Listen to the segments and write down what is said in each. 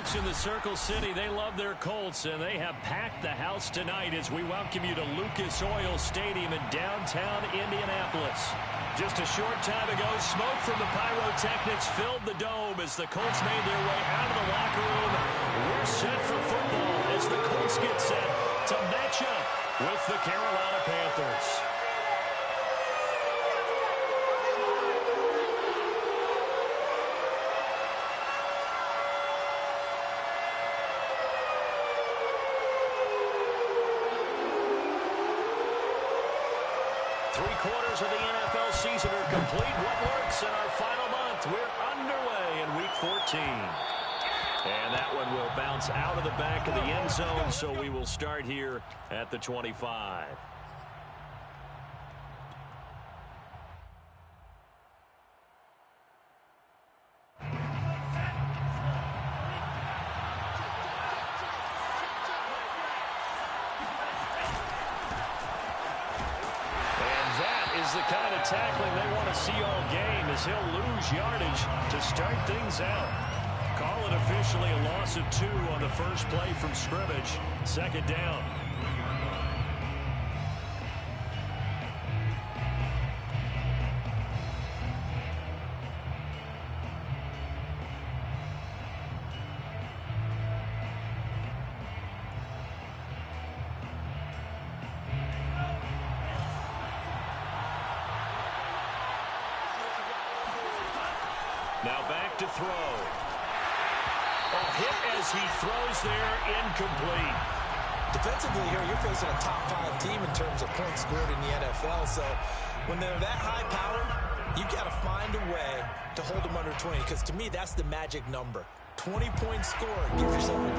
folks in the Circle City, they love their Colts, and they have packed the house tonight as we welcome you to Lucas Oil Stadium in downtown Indianapolis. Just a short time ago, smoke from the pyrotechnics filled the dome as the Colts made their way out of the locker room. We're set for football as the Colts get set to match up with the Carolina Panthers. Three-quarters of the NFL season are complete. What works in our final month? We're underway in Week 14. And that one will bounce out of the back of the end zone, so we will start here at the 25. The kind of tackling they want to see all game as he'll lose yardage to start things out. Call it officially a loss of 2 on the first play from scrimmage. Second down. Now back to throw. A hit as he throws there, incomplete. Defensively here, you're facing a top-5 team in terms of points scored in the NFL. So when they're that high power, you've got to find a way to hold them under 20. Because to me, that's the magic number. 20 points scored. Give yourself your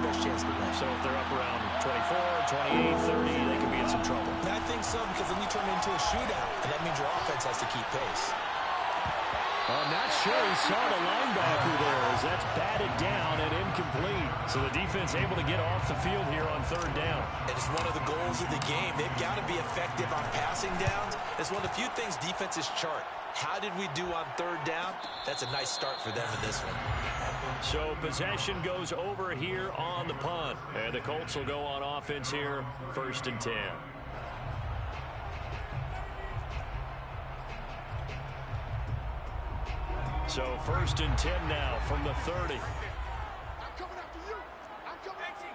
best chance to win. So if they're up around 24, 28, 30, they could be in some trouble. I think so, because then you turn it into a shootout, and that means your offense has to keep pace. I'm not sure he saw the linebacker there as that's batted down and incomplete. So the defense able to get off the field here on third down. It is one of the goals of the game. They've got to be effective on passing downs. It's one of the few things defenses chart. How did we do on third down? That's a nice start for them in this one. So possession goes over here on the punt. And the Colts will go on offense here, 1st and 10. So 1st and 10 now from the 30. I'm coming after you. I'm coming after you.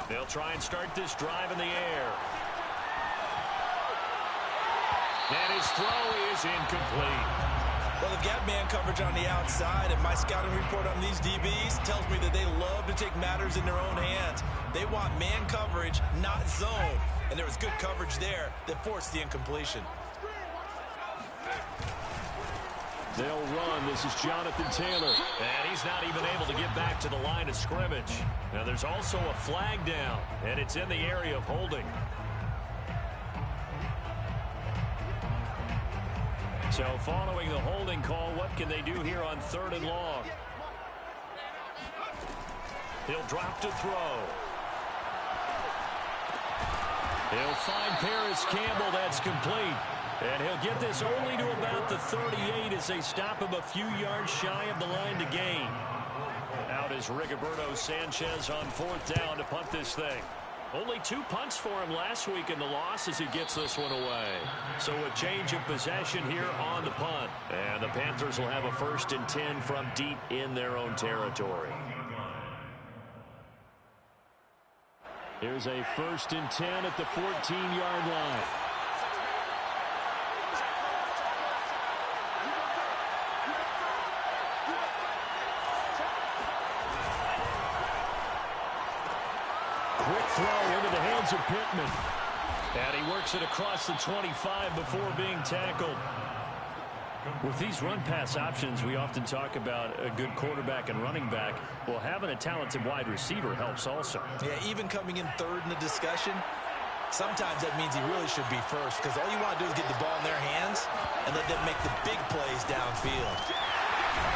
They'll try and start this drive in the air. And his throw is incomplete. Well, they've got man coverage on the outside, and my scouting report on these DBs tells me that they love to take matters in their own hands. They want man coverage, not zone. And there was good coverage there that forced the incompletion. They'll run. This is Jonathan Taylor. And he's not even able to get back to the line of scrimmage. Now there's also a flag down, and it's in the area of holding. So following the holding call, what can they do here on 3rd and long? He'll drop to throw. He'll find Paris Campbell. That's complete. And he'll get this only to about the 38 as they stop him a few yards shy of the line to gain. Out is Rigoberto Sanchez on 4th down to punt this thing. Only 2 punts for him last week in the loss as he gets this one away. So a change of possession here on the punt. And the Panthers will have a 1st and 10 from deep in their own territory. Here's a 1st and 10 at the 14-yard line. Quick throw into the hands of Pittman. And he works it across the 25 before being tackled. With these run-pass options, we often talk about a good quarterback and running back. Well, having a talented wide receiver helps also. Yeah, even coming in 3rd in the discussion, sometimes that means he really should be first, because all you want to do is get the ball in their hands and let them make the big plays downfield.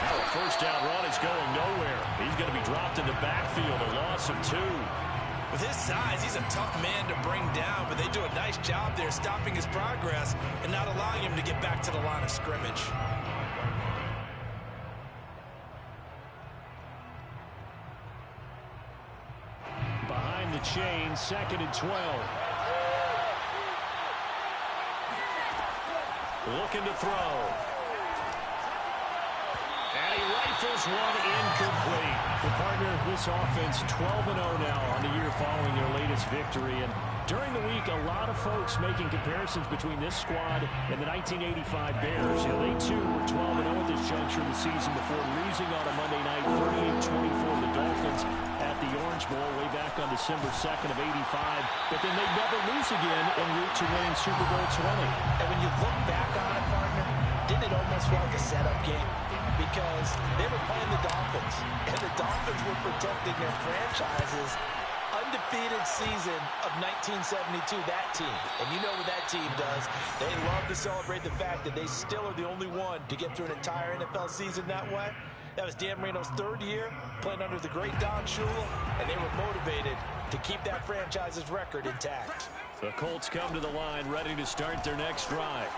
Now a 1st down run is going nowhere. He's going to be dropped in the backfield, a loss of 2. With his size, he's a tough man to bring down, but they do a nice job there stopping his progress and not allowing him to get back to the line of scrimmage. Behind the chain, 2nd and 12. Looking to throw. And he rifles one incomplete. The partner, this offense 12-0 now on the year following their latest victory. And during the week, a lot of folks making comparisons between this squad and the 1985 Bears. You know, they too were 12-0 at this juncture of the season before losing on a Monday night 38-24 the Dolphins at the Orange Bowl way back on December 2nd of '85. But then they'd never lose again en route to winning Super Bowl 20. And when you look back on it, partner, didn't it almost feel like a setup game? Because they were playing the Dolphins, and the Dolphins were protecting their franchise's undefeated season of 1972, that team. And you know what that team does. They love to celebrate the fact that they still are the only one to get through an entire NFL season that way. That was Dan Marino's 3rd year, playing under the great Don Shula, and they were motivated to keep that franchise's record intact. The Colts come to the line, ready to start their next drive.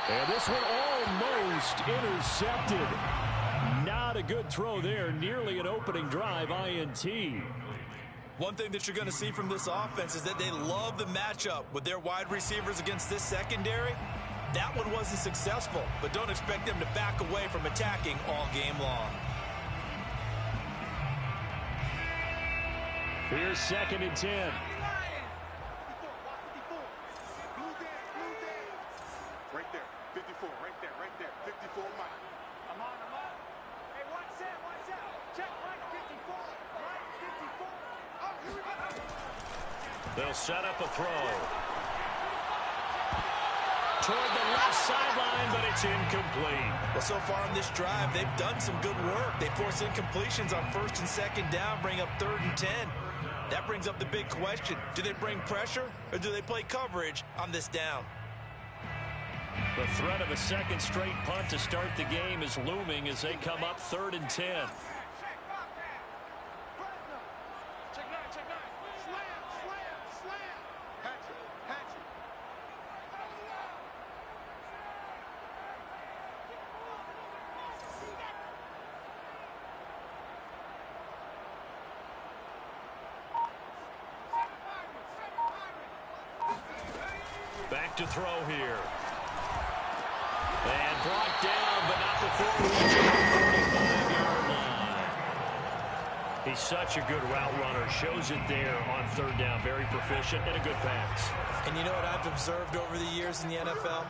And this one almost intercepted. Not a good throw there. Nearly an opening drive, INT. One thing that you're going to see from this offense is that they love the matchup with their wide receivers against this secondary. That one wasn't successful, but don't expect them to back away from attacking all game long. Here's 2nd and 10. Right there, 54, right there, 54 Mike. I'm on. Hey, watch out. Check Mike 54. Mike 54. Oh, here we go. They'll set up a throw. Toward the left sideline, but it's incomplete. Well, so far on this drive, they've done some good work. They force incompletions on 1st and 2nd down, bring up 3rd and 10. That brings up the big question. Do they bring pressure, or do they play coverage on this down? The threat of a 2nd straight punt to start the game is looming as they come up 3rd and 10. Check 9. Slam. Hatchet. Back to throw here. And brought down, but not before reaching the 45-yard line. He's such a good route runner. Shows it there on 3rd down. Very proficient and a good pass. And you know what I've observed over the years in the NFL?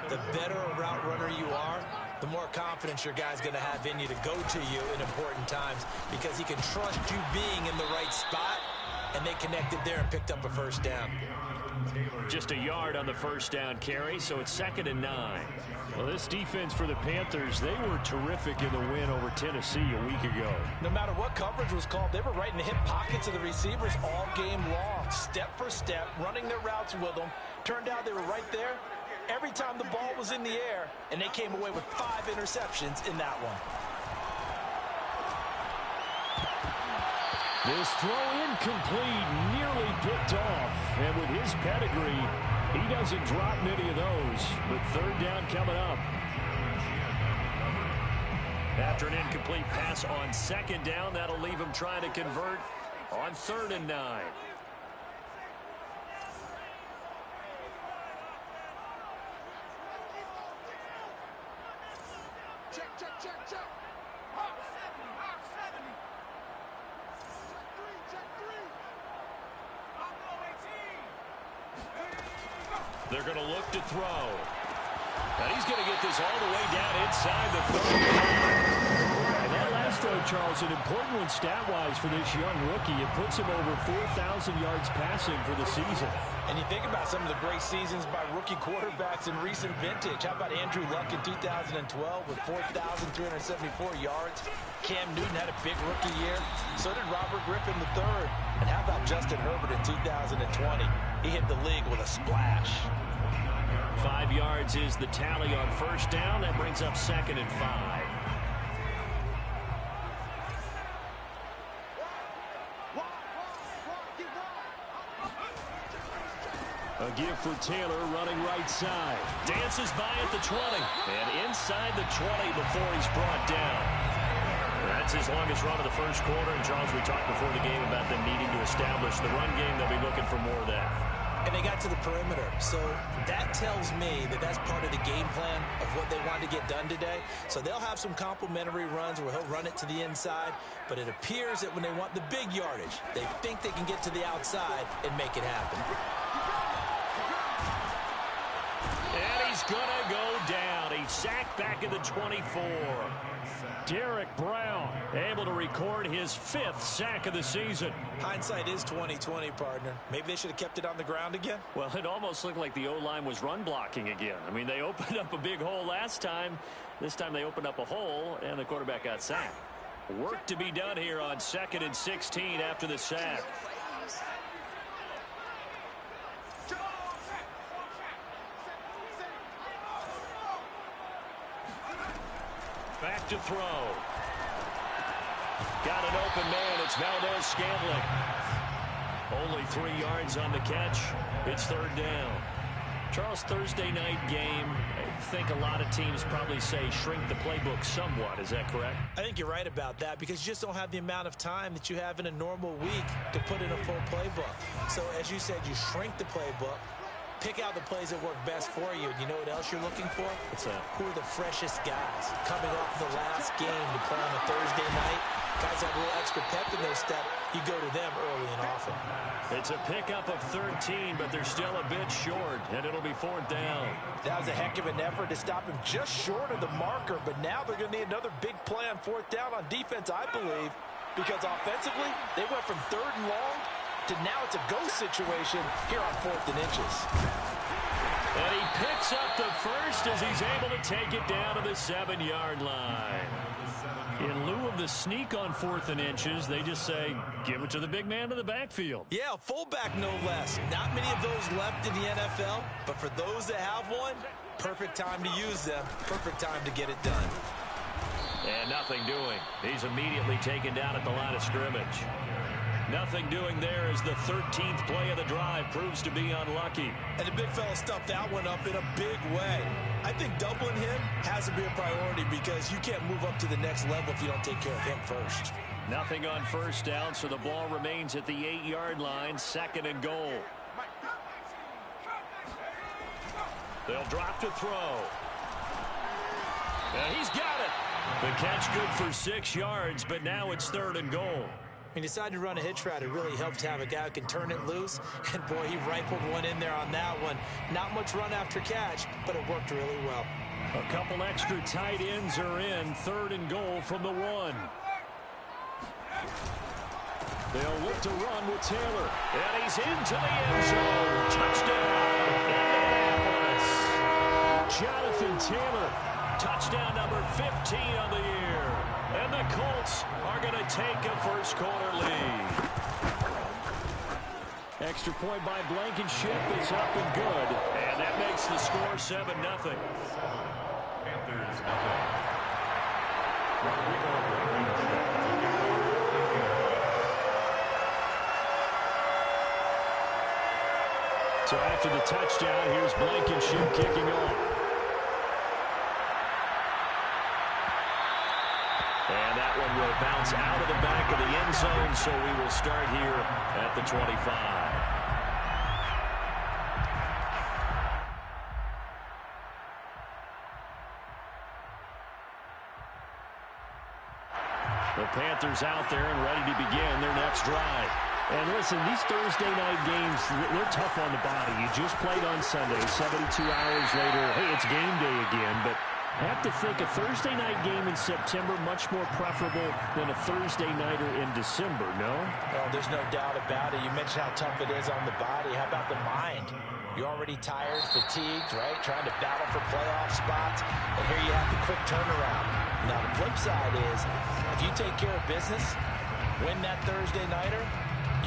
The better a route runner you are, the more confidence your guy's going to have in you to go to you in important times because he can trust you being in the right spot, and they connected there and picked up a 1st down. Just a yard on the 1st down carry, so it's 2nd and 9. Well, this defense for the Panthers, they were terrific in the win over Tennessee a week ago. No matter what coverage was called, they were right in the hip pockets of the receivers all game long, step for step, running their routes with them. Turned out they were right there every time the ball was in the air, and they came away with 5 interceptions in that one. This throw incomplete, nearly picked off. And with his pedigree, he doesn't drop many of those. But 3rd down coming up. After an incomplete pass on 2nd down, that'll leave him trying to convert on 3rd and 9. Check. Hawk 70. Check 3. They're going to look to throw. And he's going to get this all the way down inside the 35. And that last throw, Charles, an important one stat-wise for this young rookie. It puts him over 4,000 yards passing for the season. And you think about some of the great seasons by rookie quarterbacks in recent vintage. How about Andrew Luck in 2012 with 4,374 yards? Cam Newton had a big rookie year. So did Robert Griffin III. And how about Justin Herbert in 2020? He hit the league with a splash. 5 yards is the tally on 1st down. That brings up 2nd and 5. Watch. A give for Taylor running right side. Dances by at the 20. And inside the 20 before he's brought down. That's his longest run of the first quarter. And, Charles, we talked before the game about them needing to establish the run game. They'll be looking for more of that. And they got to the perimeter. So that tells me that that's part of the game plan of what they want to get done today. So they'll have some complementary runs where he'll run it to the inside. But it appears that when they want the big yardage, they think they can get to the outside and make it happen. And he's going to go down. He's sacked back at the 24. Derek Brown able to record his 5th sack of the season. Hindsight is 20/20, partner. Maybe they should have kept it on the ground again. Well, it almost looked like the O-line was run blocking again. I mean, they opened up a big hole last time. This time they opened up a hole, and the quarterback got sacked. Work to be done here on 2nd and 16 after the sack. Back to throw. Got an open man. It's Valdez-Scantling. Only 3 yards on the catch. It's 3rd down. Charles, Thursday night game. I think a lot of teams probably say shrink the playbook somewhat. Is that correct? I think you're right about that because you just don't have the amount of time that you have in a normal week to put in a full playbook. So, as you said, you shrink the playbook. Pick out the plays that work best for you. And you know what else you're looking for? What's that? Who are the freshest guys coming off the last game to play on a Thursday night? Guys have a little extra pep in their step. You go to them early and often. It's a pickup of 13, but they're still a bit short, and it'll be 4th down. That was a heck of an effort to stop him just short of the marker, but now they're going to need another big play on 4th down on defense, I believe, because offensively, they went from 3rd and long to now it's a go situation here on 4th and inches. And he picks up the first as he's able to take it down to the 7-yard line. In lieu of the sneak on 4th and inches, they just say, give it to the big man in the backfield. Yeah, fullback no less. Not many of those left in the NFL, but for those that have one, perfect time to use them. Perfect time to get it done. And nothing doing. He's immediately taken down at the line of scrimmage. Nothing doing there as the 13th play of the drive proves to be unlucky. And the big fella stuffed that one up in a big way. I think doubling him has to be a priority because you can't move up to the next level if you don't take care of him first. Nothing on 1st down, so the ball remains at the 8-yard line, 2nd and goal. They'll drop to throw. And he's got it. The catch good for 6 yards, but now it's 3rd and goal. He decided to run a hitch route. It really helped to have a guy who can turn it loose. And, boy, he rifled one in there on that one. Not much run after catch, but it worked really well. A couple extra tight ends are in. 3rd and goal from the 1. They'll look to run with Taylor. And he's into the end zone. Touchdown, Indianapolis. Jonathan Taylor, touchdown number 15 on the year. And the Colts are going to take a first quarter lead. Extra point by Blankenship is up and good. And that makes the score 7-0. Panthers, So after the touchdown, here's Blankenship kicking off. And that one will bounce out of the back of the end zone, so we will start here at the 25. The Panthers out there and ready to begin their next drive. And listen, these Thursday night games, they're tough on the body. You just played on Sunday, 72 hours later, hey, it's game day again. But I have to think a Thursday night game in September much more preferable than a Thursday nighter in December, no? Oh, there's no doubt about it. You mentioned how tough it is on the body. How about the mind? You're already tired, fatigued, right? Trying to battle for playoff spots. And here you have the quick turnaround. Now, the flip side is, if you take care of business, win that Thursday nighter,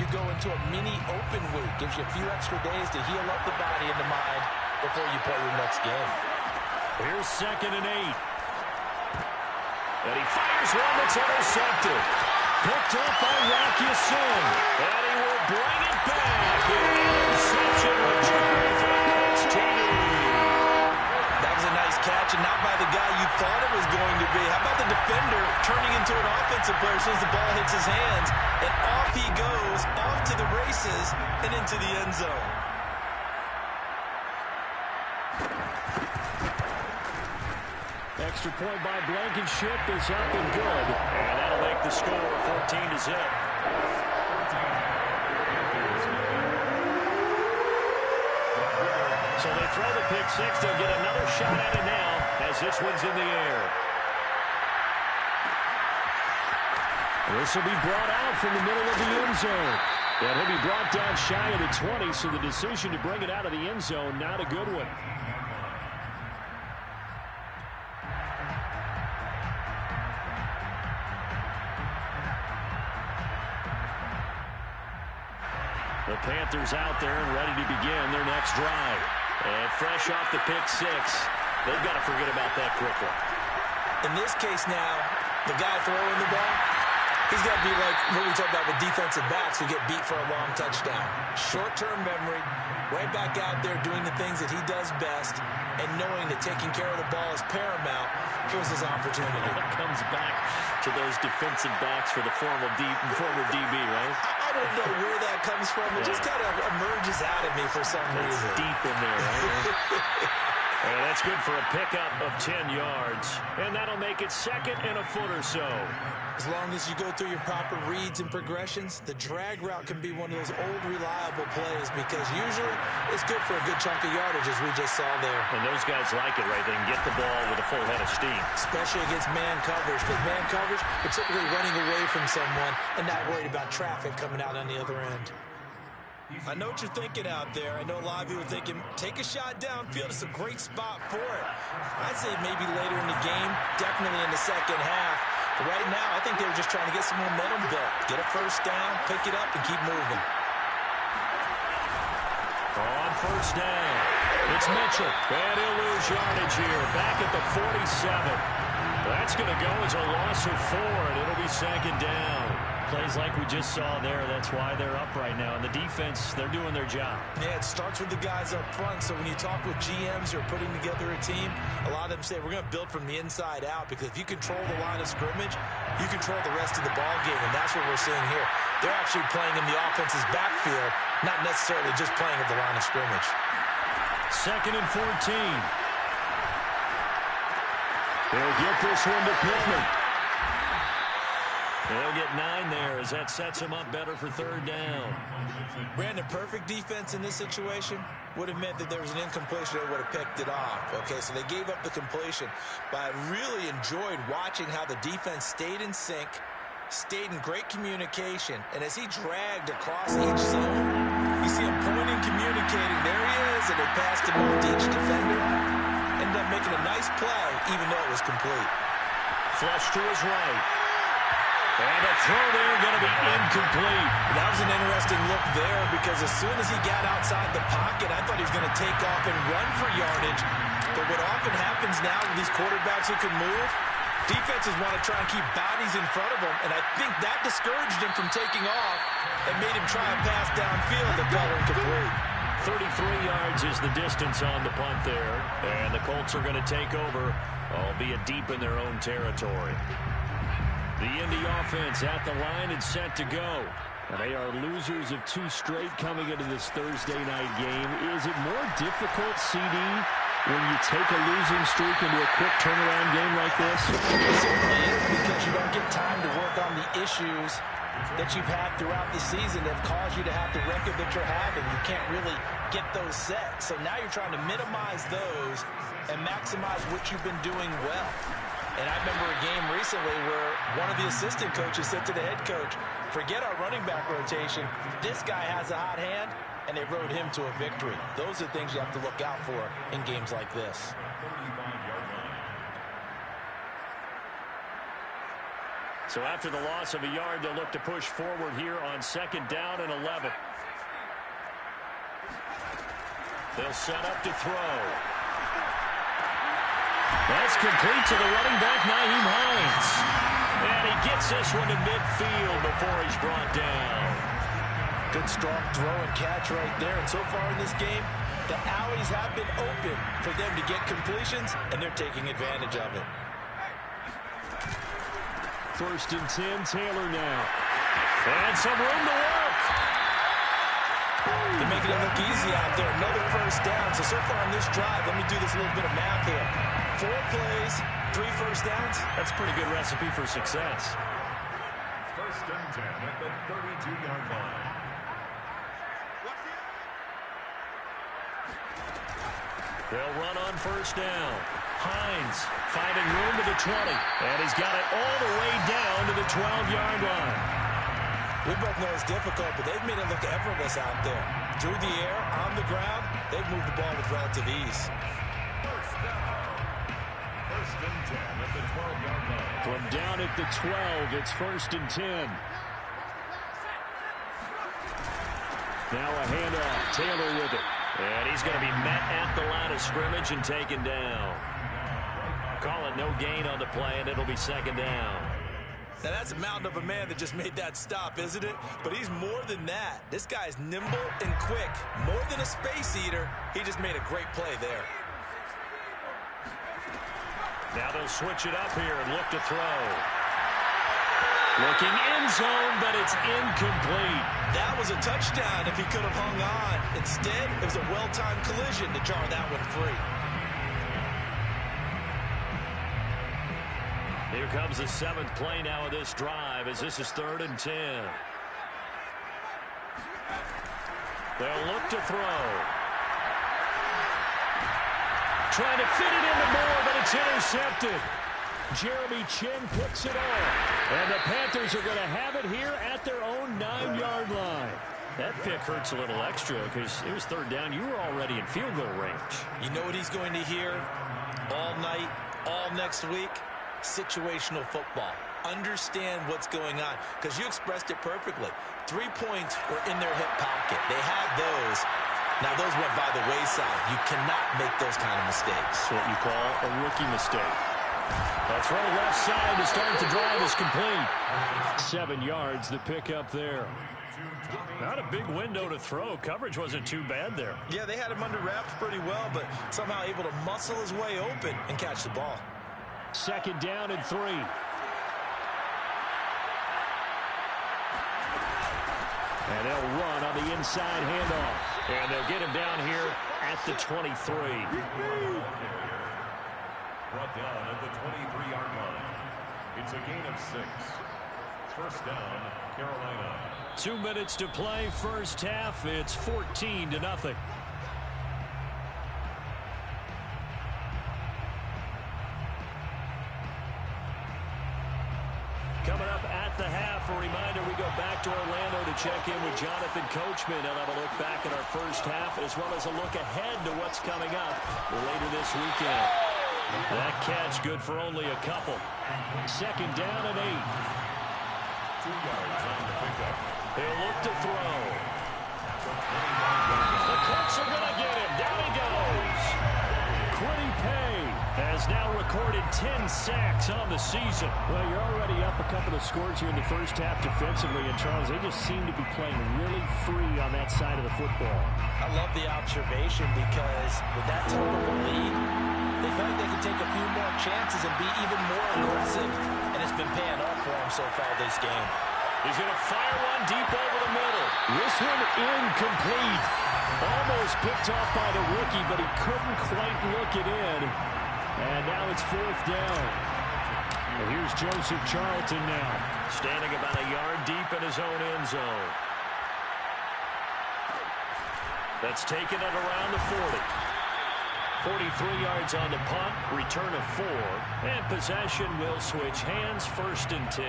you go into a mini open week. Gives you a few extra days to heal up the body and the mind before you play your next game. Here's 2nd and 8. And he fires one that's intercepted. Picked up by Rocky Sin. And he will bring it back. An interception return not by the guy you thought it was going to be. How about the defender turning into an offensive player as soon as the ball hits his hands, and off he goes, off to the races, and into the end zone. Extra point by Blankenship is up and good. And that'll make the score 14-0. So they throw the pick six. They'll get another shot at it now as this one's in the air. This will be brought out from the middle of the end zone. And he'll be brought down shy of the 20, so the decision to bring it out of the end zone, not a good one. The Panthers out there and ready to begin their next drive. And fresh off the pick six, they've got to forget about that quickly. In this case now, the guy throwing the ball, he's got to be like what we talk about with defensive backs who get beat for a long touchdown. Short-term memory, right back out there doing the things that he does best, and knowing that taking care of the ball is paramount. Here's his opportunity. It comes back to those defensive backs for the former DB, right? I don't know where that comes from. It just kind of emerges out of me for some reason. Deep in there, right? And that's good for a pickup of 10 yards. And that'll make it second and a foot or so. As long as you go through your proper reads and progressions, the drag route can be one of those old reliable plays because usually it's good for a good chunk of yardage, as we just saw there. And those guys like it, right? They can get the ball with a full head of steam. Especially against man coverage. Because man coverage, you're typically running away from someone and not worried about traffic coming out on the other end. I know what you're thinking out there. I know a lot of you are thinking, take a shot downfield. It's a great spot for it. I'd say maybe later in the game, definitely in the second half. But right now, I think they were just trying to get some momentum built. Get a first down, pick it up, and keep moving. On first down, it's Mitchell. And he'll lose yardage here. Back at the 47. That's going to go as a loss of 4, and it'll be second down. Plays like we just saw there. That's why they're up right now. And the defense, they're doing their job. Yeah, it starts with the guys up front. So when you talk with GMs who are putting together a team, a lot of them say, we're going to build from the inside out. Because if you control the line of scrimmage, you control the rest of the ball game. And that's what we're seeing here. They're actually playing in the offense's backfield, not necessarily just playing at the line of scrimmage. Second and 14. They'll get this one to Pittman. They'll get 9 there as that sets them up better for third down. Brandon, perfect defense in this situation would have meant that there was an incompletion. They would have picked it off. Okay, so they gave up the completion. But I really enjoyed watching how the defense stayed in sync, stayed in great communication. And as he dragged across each zone, you see him pointing, communicating. There he is, and they passed him off to each defender. Ended up making a nice play, even though it was complete. Flush to his right. And a throw there going to be incomplete. That was an interesting look there because as soon as he got outside the pocket, I thought he was going to take off and run for yardage. But what often happens now with these quarterbacks who can move, defenses want to try and keep bodies in front of them. And I think that discouraged him from taking off and made him try a pass downfield that fell incomplete. 33 yards is the distance on the punt there. And the Colts are going to take over, albeit deep in their own territory. The Indy offense at the line and set to go. They are losers of 2 straight coming into this Thursday night game. Is it more difficult, CD, when you take a losing streak into a quick turnaround game like this? It certainly is because you don't get time to work on the issues that you've had throughout the season that have caused you to have the record that you're having. You can't really get those set. So now you're trying to minimize those and maximize what you've been doing well. And I remember a game recently where one of the assistant coaches said to the head coach, forget our running back rotation. This guy has a hot hand, and they rode him to a victory. Those are things you have to look out for in games like this. So after the loss of a yard, they'll look to push forward here on second down and 11. They'll set up to throw. That's complete to the running back, Nyheim Hines. And he gets this one to midfield before he's brought down. Good strong throw and catch right there. And so far in this game, The alleys have been open for them to get completions, and they're taking advantage of it. 1st and 10, Taylor now. And some room to work. They're making it look easy out there. Another 1st down. So far on this drive, let me do this little bit of math here. 4 plays, 3 1st downs. That's a pretty good recipe for success. 1st and 10 at the 32-yard line. They'll run on 1st down. Hines finding room to the 20. And he's got it all the way down to the 12-yard line. We both know it's difficult, but they've made it look effortless out there. Through the air, on the ground, they've moved the ball with relative ease. 1st down. 1st and 10 at the 12-yard line. From down at the 12, it's 1st and 10. Now a handoff. Taylor with it. And he's going to be met at the line of scrimmage and taken down. Calling no gain on the play, and it'll be 2nd down. Now, that's a mountain of a man that just made that stop, isn't it? But he's more than that. This guy's nimble and quick. More than a space eater. He just made a great play there. Now they'll switch it up here and look to throw. Looking end zone, but it's incomplete. That was a touchdown if he could have hung on. Instead, it was a well-timed collision to jar that one free. Here comes the 7th play now of this drive as this is 3rd and 10. They'll look to throw. Trying to fit it into Moore, but it's intercepted. Jeremy Chin picks it off. And the Panthers are going to have it here at their own 9-yard line. That pick hurts a little extra because it was 3rd down. You were already in field goal range. You know what he's going to hear all night, all next week? Situational football. Understand what's going on, because you expressed it perfectly. 3 points were in their hip pocket. They had those. Now those went by the wayside. You cannot make those kind of mistakes. What you call a rookie mistake. A throw left side to start the drive is complete. 7 yards, the pickup there. Not a big window to throw. Coverage wasn't too bad there. Yeah, they had him under wraps pretty well, but somehow able to muscle his way open and catch the ball. 2nd down and 3. And they'll run on the inside handoff. And they'll get him down here at the 23. Brought down at the 23-yard line. It's a gain of 6. 1st down, Carolina. 2 minutes to play, 1st half. It's 14-0. Coming up at the half, a reminder, we go back to Orlando to check in with Jonathan Coachman. He'll have a look back at our 1st half as well as a look ahead to what's coming up later this weekend. That catch good for only a couple. 2nd down and 8. 2 yards on the pickup. He'll look to throw. The Colts are going to get him. Down he goes. Quiddy Pay has now recorded 10 sacks on the season. Well, you're already up a couple of scores here in the 1st half defensively, and Charles, they just seem to be playing really free on that side of the football. I love the observation because with that type of a lead, they feel like they can take a few more chances and be even more aggressive, and it's been paying off for them so far this game. He's going to fire one deep over the middle. This one incomplete. Almost picked off by the rookie, but he couldn't quite look it in. And now it's 4th down. Well, here's Joseph Charlton now, standing about a yard deep in his own end zone. That's taken it around the 40. 43 yards on the punt, return of 4, and possession will switch hands, 1st and 10.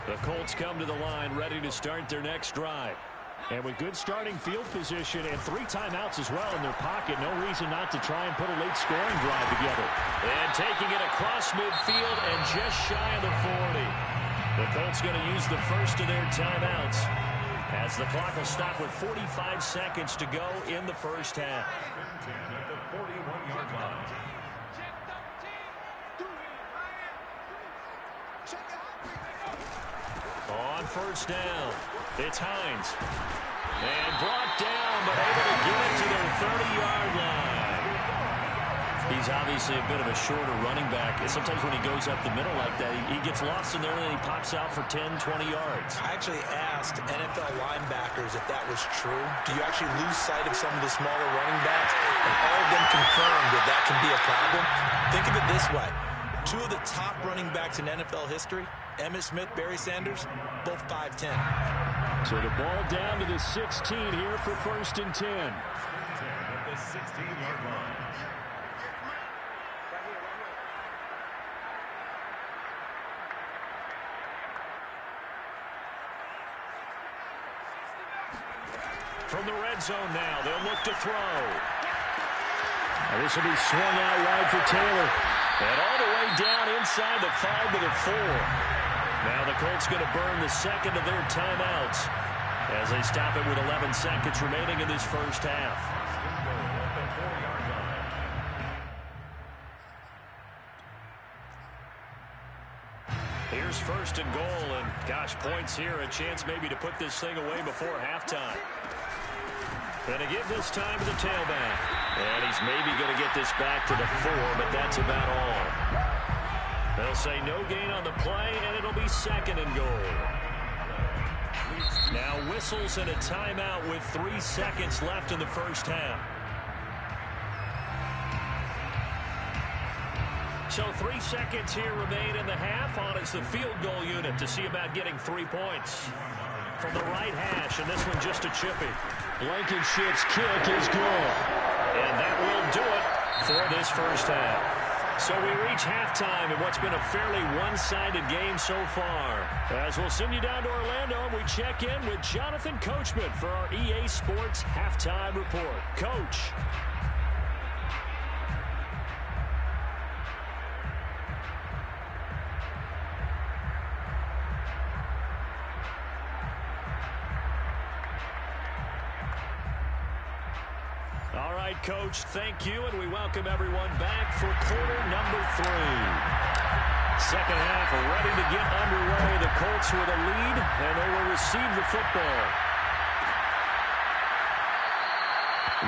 The Colts come to the line ready to start their next drive. And with good starting field position and 3 timeouts as well in their pocket, no reason not to try and put a late scoring drive together. And taking it across midfield and just shy of the 40. The Colts going to use the first of their timeouts as the clock will stop with 45 seconds to go in the 1st half. 10 at the 41-yard line. On first down. It's Hines. And brought down, but able to get it to their 30-yard line. He's obviously a bit of a shorter running back. Sometimes when he goes up the middle like that, he gets lost in there and then he pops out for 10, 20 yards. I actually asked NFL linebackers if that was true. Do you actually lose sight of some of the smaller running backs? And all of them confirmed that that can be a problem. Think of it this way. Two of the top running backs in NFL history, Emmitt Smith, Barry Sanders, both 5'10". So the ball down to the 16 here for 1st and 10. At the 16-yard line. From the red zone now, they'll look to throw. This will be swung out wide for Taylor. And all the way down inside the 5 to the 4. Now the Colts going to burn the second of their timeouts as they stop it with 11 seconds remaining in this first half. Here's 1st and goal, and gosh, points here, a chance maybe to put this thing away before halftime. Going to give this time to the tailback. And he's maybe going to get this back to the 4, but that's about all. They'll say no gain on the play, and it'll be 2nd and goal. Now whistles and a timeout with 3 seconds left in the first half. So 3 seconds here remain in the half. On is the field goal unit to see about getting 3 points. From the right hash, and this one just a chippy. Blankenship's kick is good. And that will do it for this first half. So we reach halftime in what's been a fairly one-sided game so far. As we'll send you down to Orlando, and we check in with Jonathan Coachman for our EA Sports Halftime Report. Coach. All right, Coach, thank you, and we welcome everyone back for quarter number 3. Second half ready to get underway. The Colts with a lead, and they will receive the football.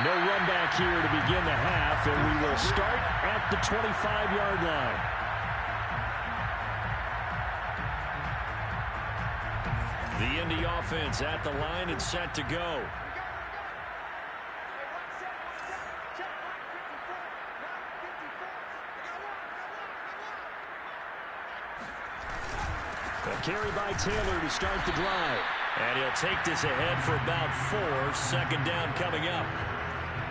No run back here to begin the half, and we will start at the 25-yard line. The Indy offense at the line and set to go. A carry by Taylor to start the drive. And he'll take this ahead for about 4. 2nd down coming up.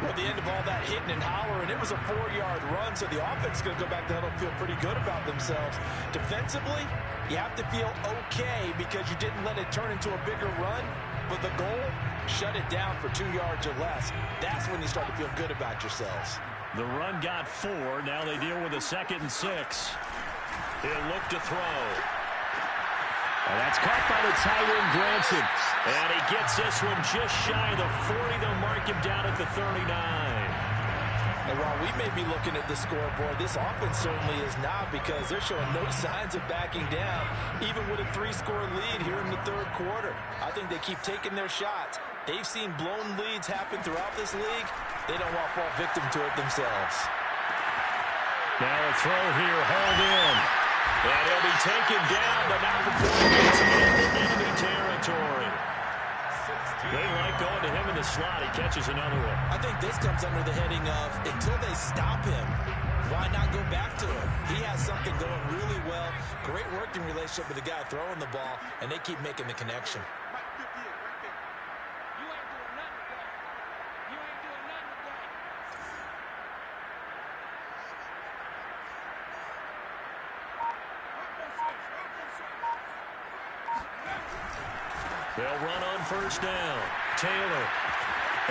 Well, the end of all that hitting and hollering, it was a 4-yard run, so the offense is going to go back there and feel pretty good about themselves. Defensively, you have to feel okay because you didn't let it turn into a bigger run. But the goal, shut it down for 2 yards or less. That's when you start to feel good about yourselves. The run got 4. Now they deal with a 2nd and 6. He'll look to throw. And that's caught by the tight end, Granson. And he gets this one just shy of the 40. They'll mark him down at the 39. And while we may be looking at the scoreboard, this offense certainly is not, because they're showing no signs of backing down, even with a 3-score lead here in the 3rd quarter. I think they keep taking their shots. They've seen blown leads happen throughout this league. They don't want to fall victim to it themselves. Now a throw here, hauled in. And he'll be taken down, but not before he gets into enemy territory. They like going to him in the slot. He catches another one. I think this comes under the heading of, until they stop him, why not go back to him? He has something going really well. Great working relationship with the guy throwing the ball, and they keep making the connection. They'll run on 1st down. Taylor.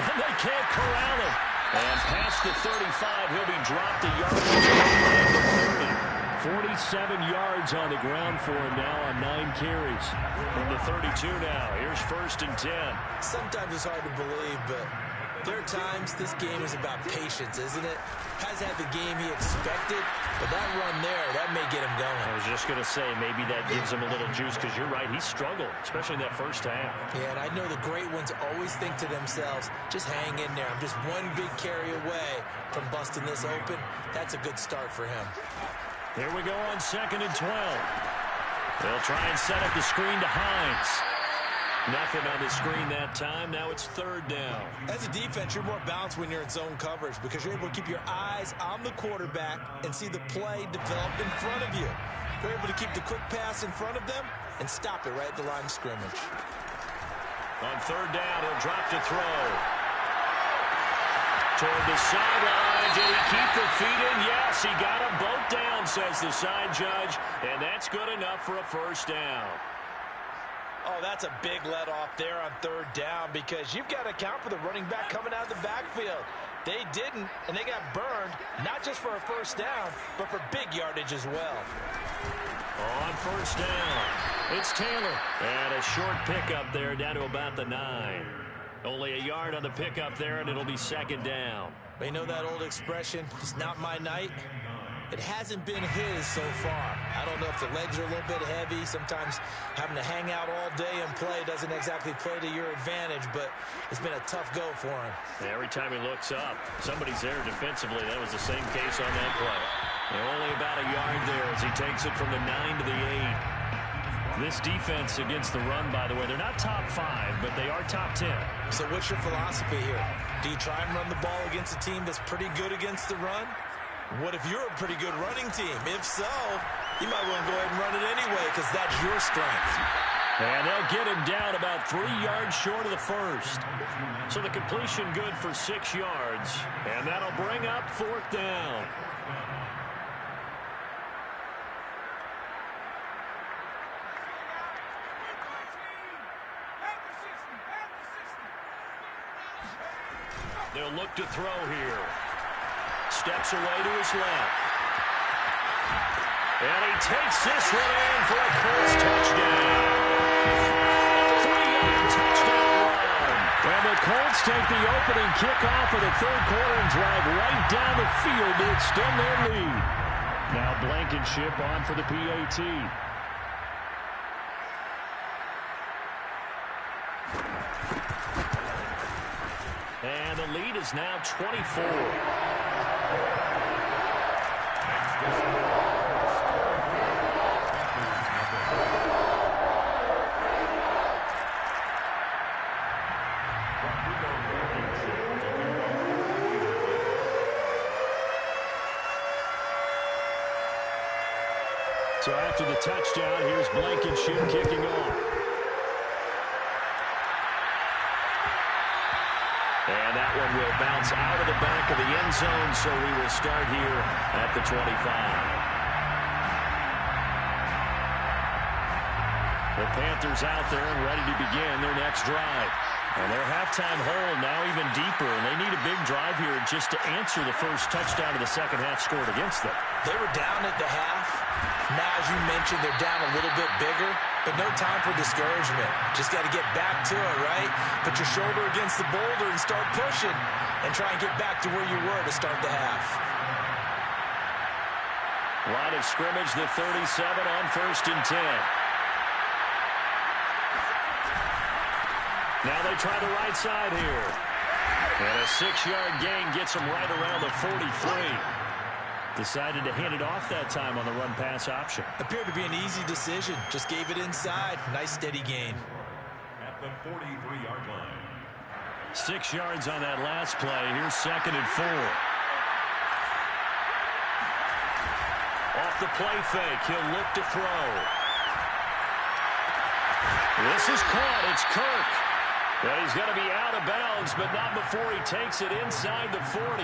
And they can't corral him. And past the 35, he'll be dropped a yard to 47 yards on the ground for him now on 9 carries. From the 32 now. Here's 1st and 10. Sometimes it's hard to believe, but there are times this game is about patience, isn't it? Has had the game he expected, But that run there, that may get him going. I was just going to say, maybe that gives him a little juice, because you're right, he struggled, especially in that first half. Yeah, and I know the great ones always think to themselves, just hang in there. I'm just one big carry away from busting this open. That's a good start for him. Here we go on 2nd and 12. They'll try and set up the screen to Hines. Nothing on the screen that time. Now it's 3rd down. As a defense, you're more balanced when you're in zone coverage because you're able to keep your eyes on the quarterback and see the play develop in front of you. You're able to keep the quick pass in front of them and stop it right at the line of scrimmage. On 3rd down, he'll drop to throw. Toward the sideline. Did he keep the feet in? Yes, he got them both down, says the side judge, and that's good enough for a 1st down. Oh, that's a big let off there on 3rd down because you've got to account for the running back coming out of the backfield. They didn't, and they got burned, not just for a 1st down, but for big yardage as well. On 1st down, it's Taylor. And a short pickup there down to about the 9. Only a yard on the pickup there, and it'll be 2nd down. You know that old expression, it's not my night? It hasn't been his so far. I don't know if the legs are a little bit heavy. Sometimes having to hang out all day and play doesn't exactly play to your advantage, but it's been a tough go for him. Every time he looks up, somebody's there defensively. That was the same case on that play. And only about a yard there as he takes it from the 9 to the 8. This defense against the run, by the way, they're not top 5, but they are top 10. So what's your philosophy here? Do you try and run the ball against a team that's pretty good against the run? What if you're a pretty good running team? If so, you might want to go ahead and run it anyway because that's your strength. And they'll get him down about 3 yards short of the 1st. So the completion good for 6 yards. And that'll bring up 4th down. They'll look to throw here. Steps away to his left. And he takes this one in for a Colts touchdown. 3-yard touchdown run. And the Colts take the opening kickoff of the 3rd quarter and drive right down the field to extend their lead. Now Blankenship on for the PAT. And the lead is now 24. So after the touchdown, here's Blankenship kicking off. And that one will bounce out of the back of the end zone, so we will start here at the 25. The Panthers out there and ready to begin their next drive. And their halftime hole now even deeper, and they need a big drive here just to answer the first touchdown of the second half scored against them. They were down at the half. Now, as you mentioned, they're down a little bit bigger, but no time for discouragement. Just got to get back to it, right? Put your shoulder against the boulder and start pushing and try and get back to where you were to start the half. Line of scrimmage, the 37 on 1st and 10. Now they try the right side here. And a 6-yard gain gets them right around the 43. Decided to hand it off that time on the run-pass option. Appeared to be an easy decision. Just gave it inside. Nice, steady gain. At the 43-yard line. 6 yards on that last play. Here's 2nd and 4. Off the play fake. He'll look to throw. This is caught. It's Kirk. And he's going to be out of bounds, but not before he takes it inside the 40.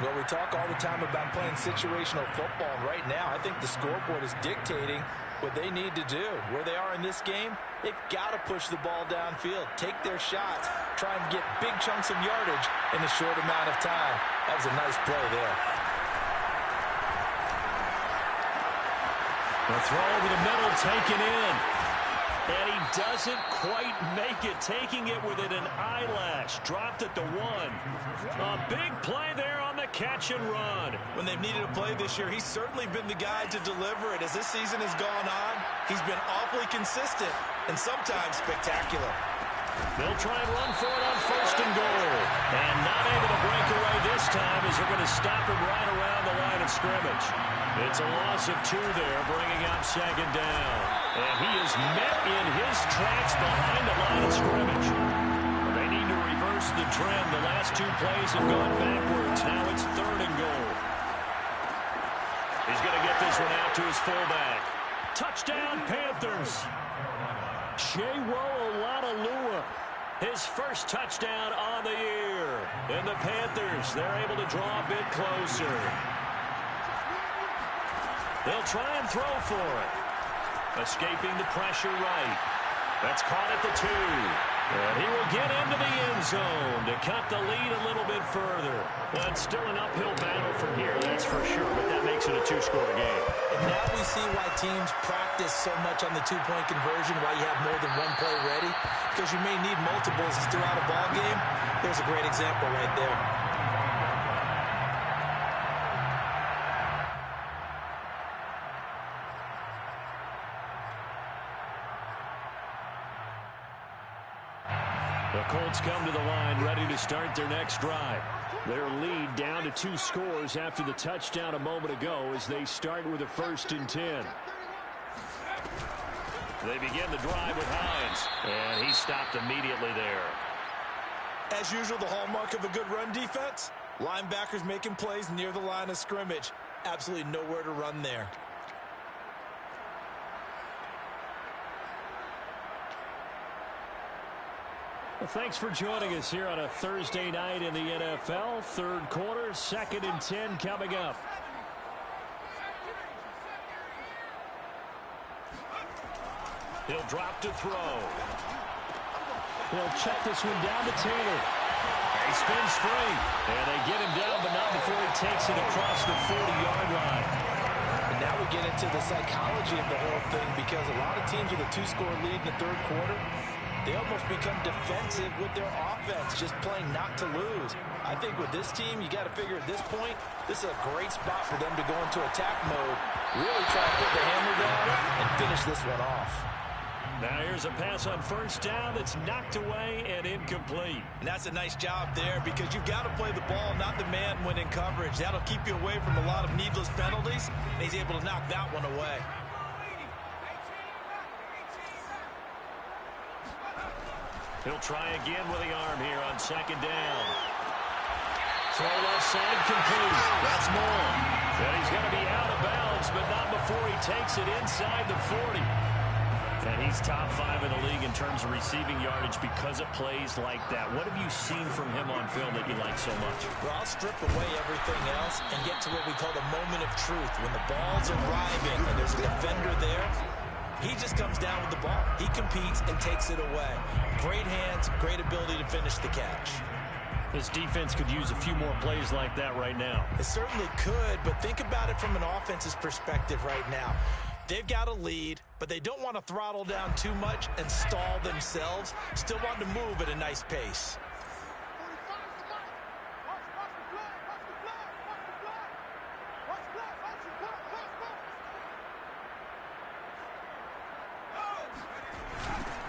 Well, we talk all the time about playing situational football, and right now I think the scoreboard is dictating what they need to do. Where they are in this game, they've got to push the ball downfield, take their shots, try and get big chunks of yardage in a short amount of time. That was a nice play there. The throw over the middle, taken in. And he doesn't quite make it, taking it within an eyelash. Dropped at the 1. A big play there on the a catch and run. When they've needed a play this year, he's certainly been the guy to deliver it. As this season has gone on, he's been awfully consistent and sometimes spectacular. They'll try and run for it on 1st and goal. And not able to break away this time as they're going to stop him right around the line of scrimmage. It's a loss of 2 there, bringing up 2nd down. And he is met in his tracks behind the line of scrimmage. They need to reverse the trend. The last 2 plays have gone backwards. Now it's 3rd and goal. He's going to get this one out to his fullback. Touchdown, Panthers. Olonilua, his first touchdown on the year. And the Panthers, they're able to draw a bit closer. They'll try and throw for it. Escaping the pressure right. That's caught at the 2. And he will get into the end zone to cut the lead a little bit further. Well, it's still an uphill battle from here, that's for sure, but that makes it a 2-score game. And now we see why teams practice so much on the 2-point conversion, why you have more than 1 play ready, because you may need multiples throughout a ball game. There's a great example right there. The Colts come to the line ready to start their next drive. Their lead down to 2 scores after the touchdown a moment ago as they start with a 1st and 10. They begin the drive with Hines, and he stopped immediately there. As usual, the hallmark of a good run defense, linebackers making plays near the line of scrimmage. Absolutely nowhere to run there. Well, thanks for joining us here on a Thursday night in the NFL. 3rd quarter, 2nd and 10 coming up. He'll drop to throw. He'll check this one down to Taylor. He spins free. And they get him down, but not before he takes it across the 40-yard line. And now we get into the psychology of the whole thing, because a lot of teams with a 2-score lead in the 3rd quarter, they almost become defensive with their offense, just playing not to lose. I think with this team, you got to figure at this point, this is a great spot for them to go into attack mode, really try to put the hammer down and finish this one off. Now here's a pass on 1st down that's knocked away and incomplete. And that's a nice job there, because you've got to play the ball, not the man when in coverage. That'll keep you away from a lot of needless penalties, and he's able to knock that one away. He'll try again with the arm here on 2nd down. Throw left side complete. That's more. And he's going to be out of bounds, but not before he takes it inside the 40. And he's top 5 in the league in terms of receiving yardage because of plays like that. What have you seen from him on film that you like so much? Well, I'll strip away everything else and get to what we call the moment of truth. When the ball's arriving and there's a defender there, he just comes down with the ball. He competes and takes it away. Great hands, great ability to finish the catch. This defense could use a few more plays like that right now. It certainly could, but think about it from an offense's perspective right now. They've got a lead, but they don't want to throttle down too much and stall themselves. Still want to move at a nice pace.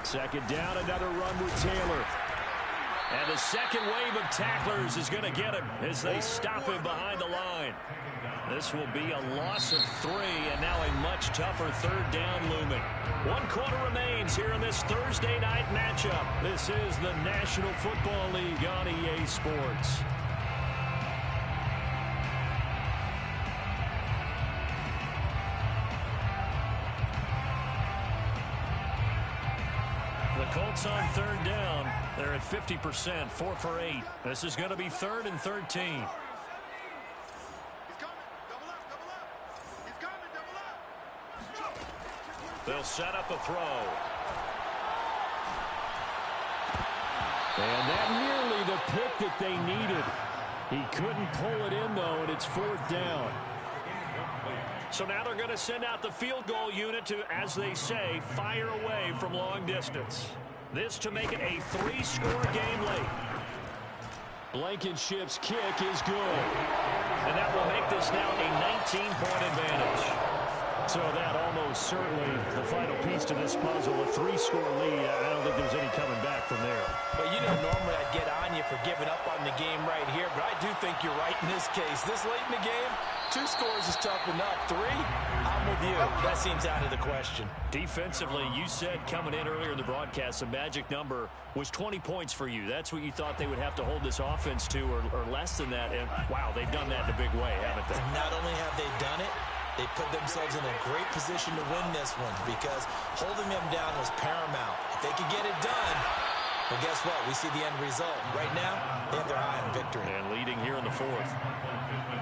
Second down, another run with Taylor. And the second wave of tacklers is going to get him as they stop him behind the line. This will be a loss of 3, and now a much tougher 3rd down looming. 1 quarter remains here in this Thursday night matchup. This is the National Football League on EA Sports. The Colts on 3rd down. They're at 50%, 4 for 8. This is going to be 3rd and 13. They'll set up a throw. And that nearly the pick that they needed. He couldn't pull it in, though, and it's 4th down. So now they're going to send out the field goal unit to, as they say, fire away from long distance. This to make it a 3-score game late. Blankenship's kick is good. And that will make this now a 19-point advantage. So that almost certainly the final piece to this puzzle, a 3-score lead. I don't think there's any coming back from there. But you know, normally I'd get on you for giving up on the game right here, but I do think you're right in this case. This late in the game, 2 scores is tough enough. 3, I'm with you. That seems out of the question. Defensively, you said coming in earlier in the broadcast, the magic number was 20 points for you. That's what you thought they would have to hold this offense to, or less than that. And, wow, they've done that in a big way, haven't they? Not only have they done it, they put themselves in a great position to win this one because holding them down was paramount. If they could get it done, well, guess what? We see the end result. Right now, they have their eye on victory. And leading here in the 4th.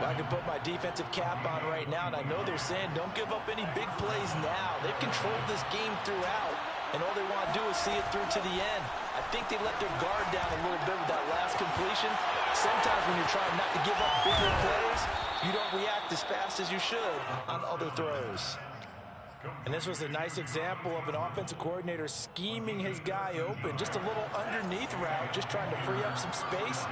Well, I can put my defensive cap on right now, and I know they're saying don't give up any big plays now. They've controlled this game throughout, and all they want to do is see it through to the end. I think they let their guard down a little bit with that last completion. Sometimes when you're trying not to give up bigger plays, you don't react as fast as you should on other throws. And this was a nice example of an offensive coordinator scheming his guy open. Just a little underneath route, just trying to free up some space,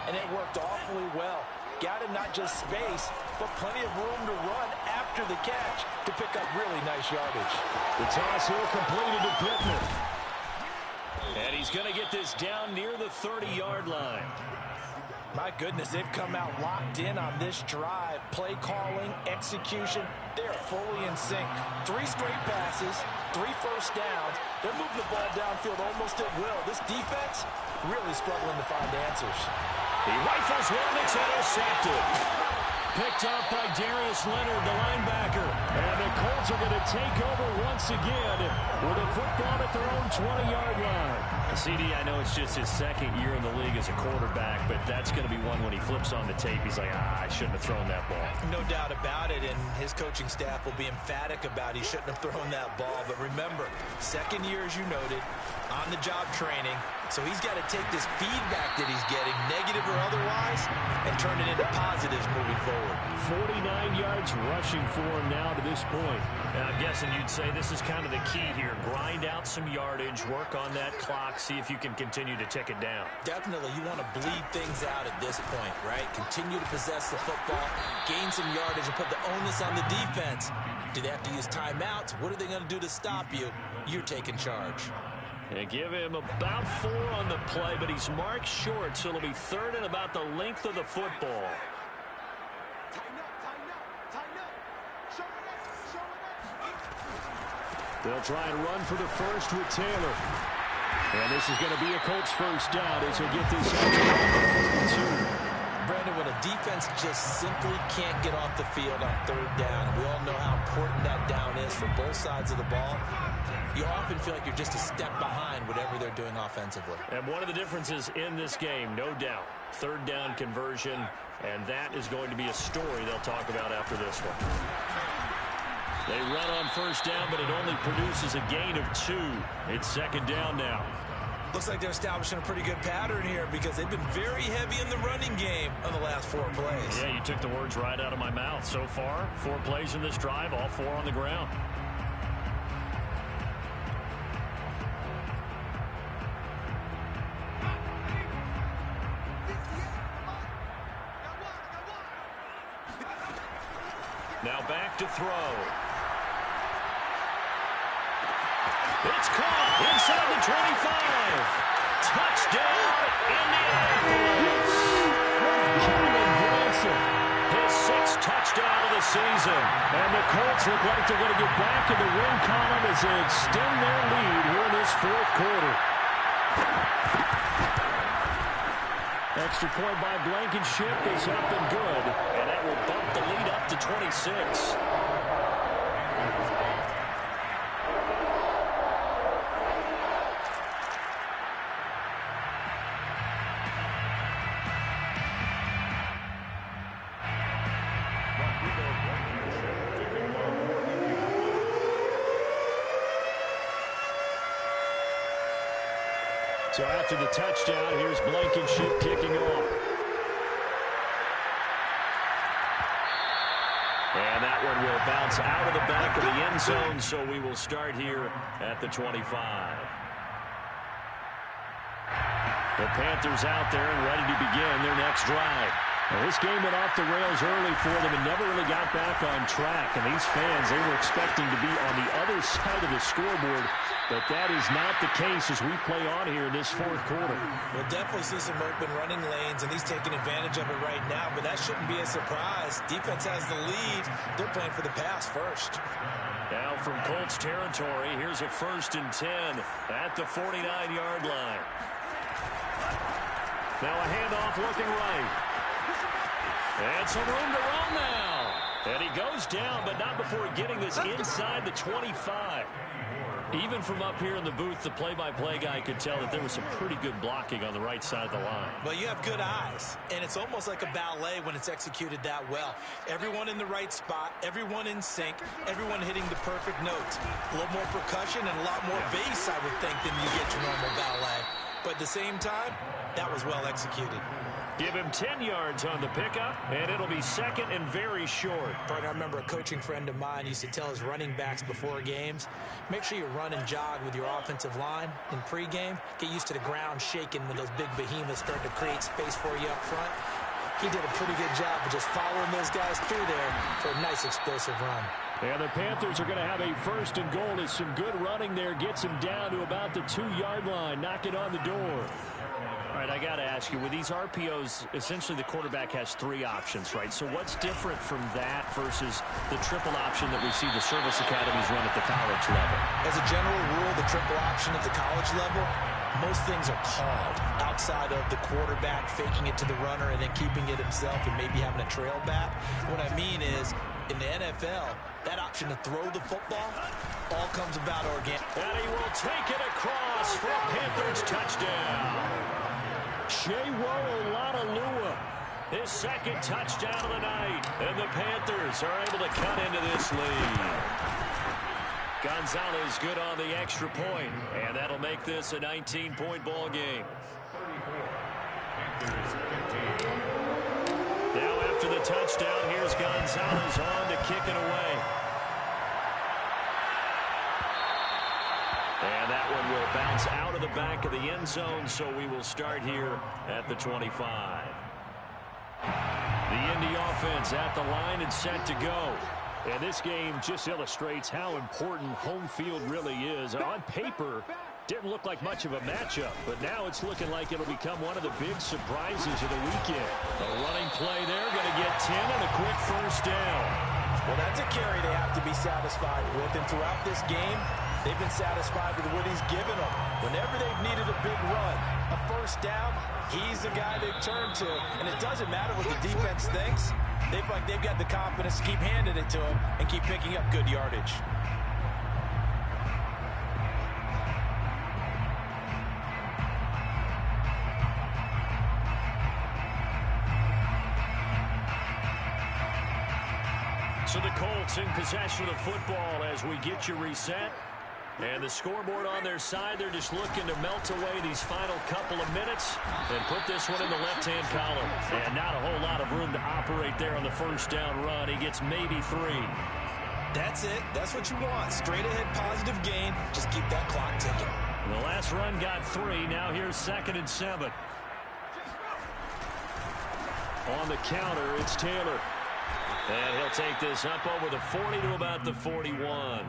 and it worked awfully well. Got him not just space, but plenty of room to run after the catch to pick up really nice yardage. The toss here completed to Pittman. And he's going to get this down near the 30-yard line. My goodness, they've come out locked in on this drive. Play calling, execution, they're fully in sync. 3 straight passes, 3 first downs. They're moving the ball downfield almost at will. This defense really struggling to find answers. He rifles one that's intercepted. Picked up by Darius Leonard, the linebacker. And the Colts are going to take over once again with a football at their own 20-yard line. CD, I know it's just his 2nd year in the league as a quarterback, but that's going to be one when he flips on the tape. He's like, I shouldn't have thrown that ball. No doubt about it, and his coaching staff will be emphatic about he shouldn't have thrown that ball. But remember, 2nd year, as you noted, on-the-job training. So he's got to take this feedback that he's getting, negative or otherwise, and turn it into positives moving forward. 49 yards rushing for him now to this point. And I'm guessing you'd say this is kind of the key here. Grind out some yardage, work on that clock, see if you can continue to tick it down. Definitely, you want to bleed things out at this point, right? Continue to possess the football, gain some yardage, and put the onus on the defense. Do they have to use timeouts? What are they going to do to stop you? You're taking charge. And give him about 4 on the play, but he's marked short, so it'll be 3rd and about the length of the football. They'll try and run for the first with Taylor. And this is going to be a Colts first down as he'll get this out to the 32. Brandon, when a defense just simply can't get off the field on 3rd down, we all know how important that down is for both sides of the ball. You often feel like you're just a step behind whatever they're doing offensively. And one of the differences in this game, no doubt, 3rd down conversion, and that is going to be a story they'll talk about after this one. They run on first down, but it only produces a gain of 2. It's 2nd down now. Looks like they're establishing a pretty good pattern here because they've been very heavy in the running game on the last 4 plays. Yeah, you took the words right out of my mouth. So far, 4 plays in this drive, all 4 on the ground. Now back to throw. It's caught inside the 25. Touchdown, Indianapolis. Kevin Bronson, his 6th touchdown of the season. And the Colts look like they're going to get back in the win column as they extend their lead here in this 4th quarter. Extra point by Blankenship is up and good. And that will bump the lead up to 26. So after the touchdown, here's Blankenship kicking off. And that one will bounce out of the back of the end zone, so we will start here at the 25. The Panthers out there and ready to begin their next drive. Well, this game went off the rails early for them and never really got back on track. And these fans, they were expecting to be on the other side of the scoreboard, but that is not the case as we play on here in this fourth quarter. We'll definitely see some open running lanes, and he's taking advantage of it right now, but that shouldn't be a surprise. Defense has the lead. They're playing for the pass first. Now from Colts territory, here's a 1st and 10 at the 49-yard line. Now a handoff looking right. And some room to run now. And he goes down, but not before getting this inside the 25. Even from up here in the booth, the play-by-play guy could tell that there was some pretty good blocking on the right side of the line. Well, you have good eyes, and it's almost like a ballet when it's executed that well. Everyone in the right spot, everyone in sync, everyone hitting the perfect notes. A little more percussion and a lot more bass, I would think, than you get your normal ballet. But at the same time, that was well executed. Give him 10 yards on the pickup, and it'll be 2nd and very short. Partner, I remember a coaching friend of mine used to tell his running backs before games, make sure you run and jog with your offensive line in pregame. Get used to the ground shaking when those big behemoths start to create space for you up front. He did a pretty good job of just following those guys through there for a nice explosive run. And the Panthers are going to have a 1st and goal as some good running there gets him down to about the 2-yard line. Knock it on the door. All right, I got to ask you, with these RPOs, essentially the quarterback has 3 options, right? So what's different from that versus the triple option that we see the service academies run at the college level? As a general rule, the triple option at the college level, most things are called outside of the quarterback faking it to the runner and then keeping it himself and maybe having a trail back. What I mean is, in the NFL, that option to throw the football all comes about organic. And he will take it across for a Panthers touchdown. Olonilua, his 2nd touchdown of the night, and the Panthers are able to cut into this lead. Gonzalez good on the extra point, and that'll make this a 19-point ball game. Now after the touchdown, here's Gonzalez on to kick it away. And that one will bounce out of the back of the end zone, so we will start here at the 25. The Indy offense at the line and set to go. And this game just illustrates how important home field really is. On paper, didn't look like much of a matchup, but now it's looking like it'll become one of the big surprises of the weekend. A running play there, going to get 10 and a quick 1st down. Well, that's a carry they have to be satisfied with, and throughout this game, they've been satisfied with what he's given them. Whenever they've needed a big run, a 1st down, he's the guy they've turned to. And it doesn't matter what the defense thinks. They've got the confidence to keep handing it to him and keep picking up good yardage. So the Colts in possession of the football as we get you reset. And the scoreboard on their side, they're just looking to melt away these final couple of minutes and put this one in the left-hand column. And not a whole lot of room to operate there on the 1st down run. He gets maybe 3. That's it. That's what you want. Straight ahead positive gain. Just keep that clock ticking. And the last run got 3. Now here's 2nd and 7. On the counter, it's Taylor. And he'll take this up over the 40 to about the 41.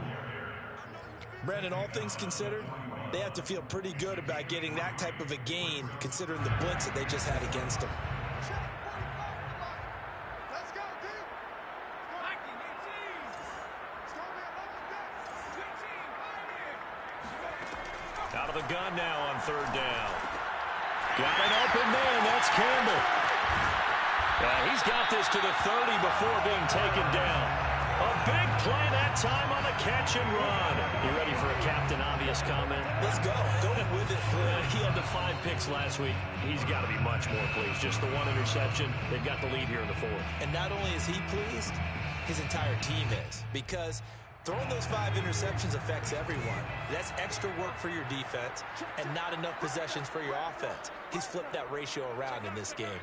Brandon, all things considered, they have to feel pretty good about getting that type of a gain, considering the blitz that they just had against them. Let's go, dude. Out of the gun now on 3rd down. Got an open man. That's Campbell. He's got this to the 30 before being taken down. A big play that time on the catch and run. You ready for a Captain Obvious comment? Let's go. Go with it. He had the 5 picks last week. He's got to be much more pleased. Just the 1 interception. They've got the lead here in the 4th. And not only is he pleased, his entire team is. Because throwing those 5 interceptions affects everyone. That's extra work for your defense and not enough possessions for your offense. He's flipped that ratio around in this game.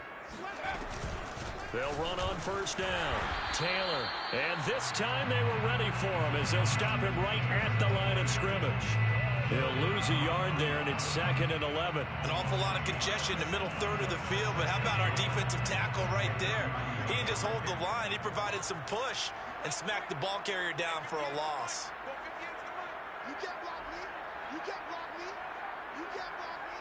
They'll run on 1st down. Taylor. And this time they were ready for him as they'll stop him right at the line of scrimmage. He'll lose a yard there, and it's 2nd and 11. An awful lot of congestion in the middle third of the field, but how about our defensive tackle right there? He didn't just hold the line. He provided some push and smacked the ball carrier down for a loss. You can't block me. You can't block me. You can't block me.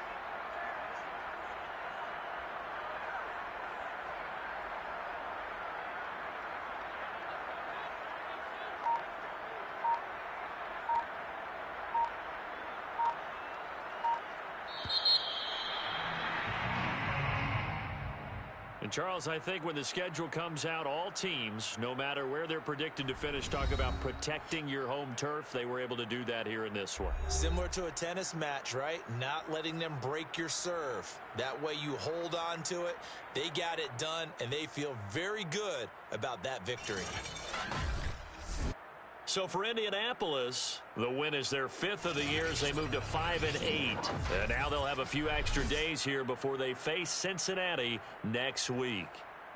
And Charles, I think when the schedule comes out, all teams, no matter where they're predicted to finish, talk about protecting your home turf. They were able to do that here in this one. Similar to a tennis match, right? Not letting them break your serve. That way you hold on to it. They got it done, and they feel very good about that victory. So for Indianapolis, the win is their 5th of the year as they move to 5-8. And now they'll have a few extra days here before they face Cincinnati next week.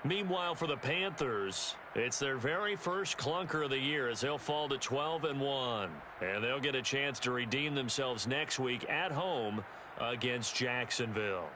Meanwhile, for the Panthers, it's their very first clunker of the year as they'll fall to 12-1. And they'll get a chance to redeem themselves next week at home against Jacksonville.